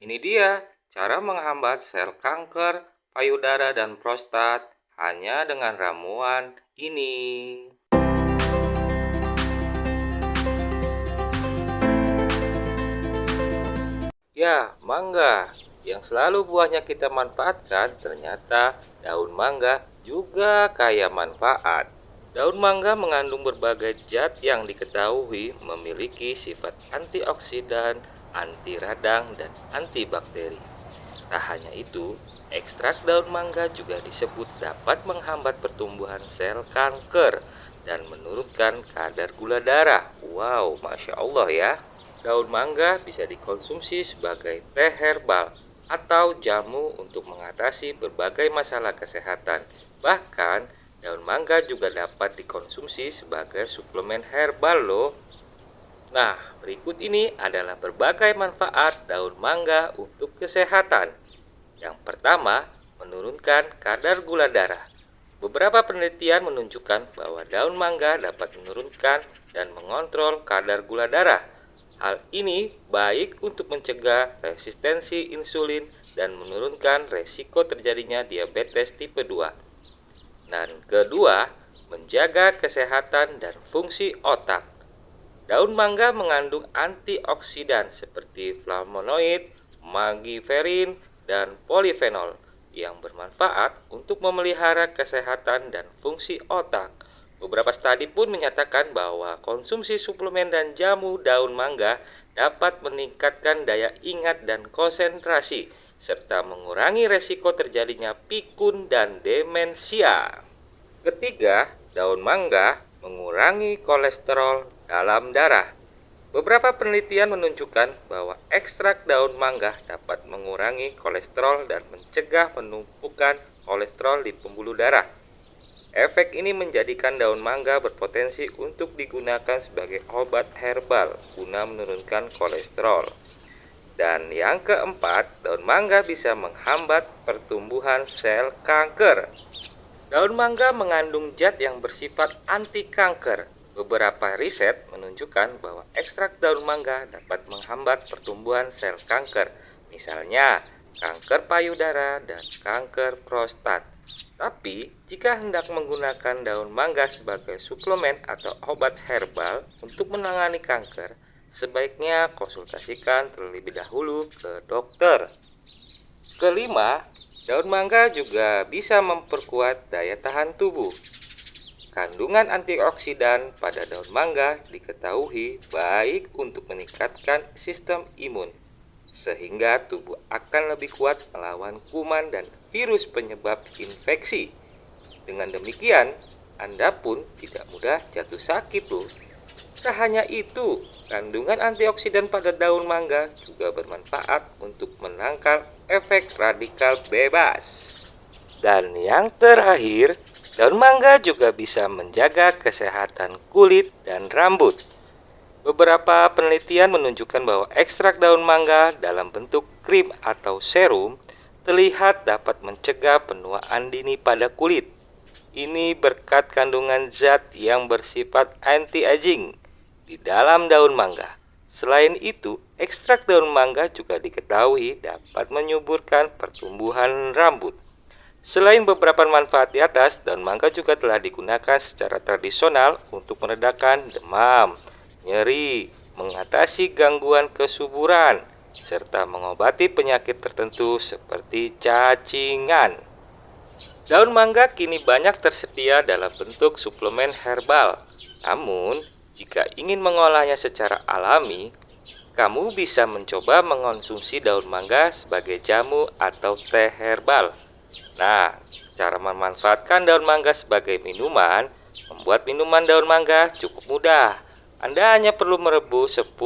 Ini dia cara menghambat sel kanker payudara dan prostat hanya dengan ramuan ini. Ya, mangga. Yang selalu buahnya kita manfaatkan, ternyata daun mangga juga kaya manfaat. Daun mangga mengandung berbagai zat yang diketahui memiliki sifat antioksidan, anti radang, dan antibakteri. Tak hanya itu, ekstrak daun mangga juga disebut dapat menghambat pertumbuhan sel kanker dan menurunkan kadar gula darah. Wow, Masya Allah ya. Daun mangga bisa dikonsumsi sebagai teh herbal atau jamu untuk mengatasi berbagai masalah kesehatan. Bahkan, daun mangga juga dapat dikonsumsi sebagai suplemen herbal loh. Nah, berikut ini adalah berbagai manfaat daun mangga untuk kesehatan. Yang pertama, menurunkan kadar gula darah. Beberapa penelitian menunjukkan bahwa daun mangga dapat menurunkan dan mengontrol kadar gula darah. Hal ini baik untuk mencegah resistensi insulin dan menurunkan resiko terjadinya diabetes tipe 2. Dan kedua, menjaga kesehatan dan fungsi otak. Daun mangga mengandung antioksidan seperti flavonoid, magiferin, dan polifenol yang bermanfaat untuk memelihara kesehatan dan fungsi otak. Beberapa studi pun menyatakan bahwa konsumsi suplemen dan jamu daun mangga dapat meningkatkan daya ingat dan konsentrasi, serta mengurangi resiko terjadinya pikun dan demensia. Ketiga, daun mangga mengurangi kolesterol dalam darah. Beberapa penelitian menunjukkan bahwa ekstrak daun mangga dapat mengurangi kolesterol dan mencegah penumpukan kolesterol di pembuluh darah. Efek ini menjadikan daun mangga berpotensi untuk digunakan sebagai obat herbal guna menurunkan kolesterol. Dan yang keempat, daun mangga bisa menghambat pertumbuhan sel kanker. Daun mangga mengandung zat yang bersifat anti kanker. Beberapa riset menunjukkan bahwa ekstrak daun mangga dapat menghambat pertumbuhan sel kanker, misalnya kanker payudara dan kanker prostat. Tapi, jika hendak menggunakan daun mangga sebagai suplemen atau obat herbal untuk menangani kanker, sebaiknya konsultasikan terlebih dahulu ke dokter. Kelima, daun mangga juga bisa memperkuat daya tahan tubuh. Kandungan antioksidan pada daun mangga diketahui baik untuk meningkatkan sistem imun, sehingga tubuh akan lebih kuat melawan kuman dan virus penyebab infeksi. Dengan demikian, Anda pun tidak mudah jatuh sakit loh. Tak hanya itu, kandungan antioksidan pada daun mangga juga bermanfaat untuk menangkal efek radikal bebas. Dan yang terakhir, daun mangga juga bisa menjaga kesehatan kulit dan rambut. Beberapa penelitian menunjukkan bahwa ekstrak daun mangga dalam bentuk krim atau serum terlihat dapat mencegah penuaan dini pada kulit. Ini berkat kandungan zat yang bersifat anti-aging di dalam daun mangga. Selain itu, ekstrak daun mangga juga diketahui dapat menyuburkan pertumbuhan rambut. Selain beberapa manfaat di atas, daun mangga juga telah digunakan secara tradisional untuk meredakan demam, nyeri, mengatasi gangguan kesuburan, serta mengobati penyakit tertentu seperti cacingan. Daun mangga kini banyak tersedia dalam bentuk suplemen herbal. Namun, jika ingin mengolahnya secara alami, kamu bisa mencoba mengonsumsi daun mangga sebagai jamu atau teh herbal. Nah, cara memanfaatkan daun mangga sebagai minuman, membuat minuman daun mangga cukup mudah. Anda hanya perlu merebus 10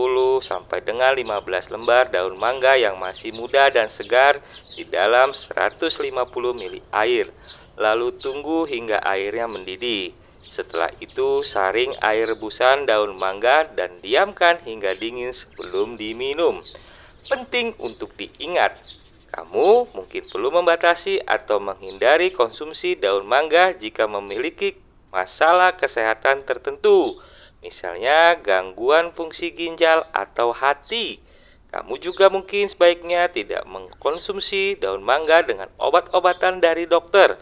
sampai dengan 15 lembar daun mangga yang masih muda dan segar di dalam 150 ml air. Lalu tunggu hingga airnya mendidih. Setelah itu, saring air rebusan daun mangga dan diamkan hingga dingin sebelum diminum. Penting untuk diingat, kamu mungkin perlu membatasi atau menghindari konsumsi daun mangga jika memiliki masalah kesehatan tertentu, misalnya gangguan fungsi ginjal atau hati, Kamu juga mungkin sebaiknya tidak mengkonsumsi daun mangga dengan obat-obatan dari dokter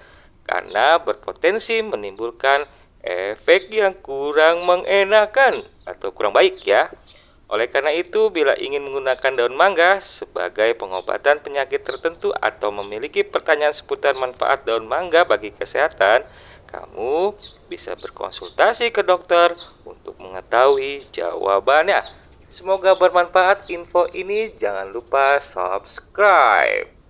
karena berpotensi menimbulkan efek yang kurang mengenakan atau kurang baik ya. Oleh karena itu, bila ingin menggunakan daun mangga sebagai pengobatan penyakit tertentu atau memiliki pertanyaan seputar manfaat daun mangga bagi kesehatan, kamu bisa berkonsultasi ke dokter untuk mengetahui jawabannya. Semoga bermanfaat info ini. Jangan lupa subscribe.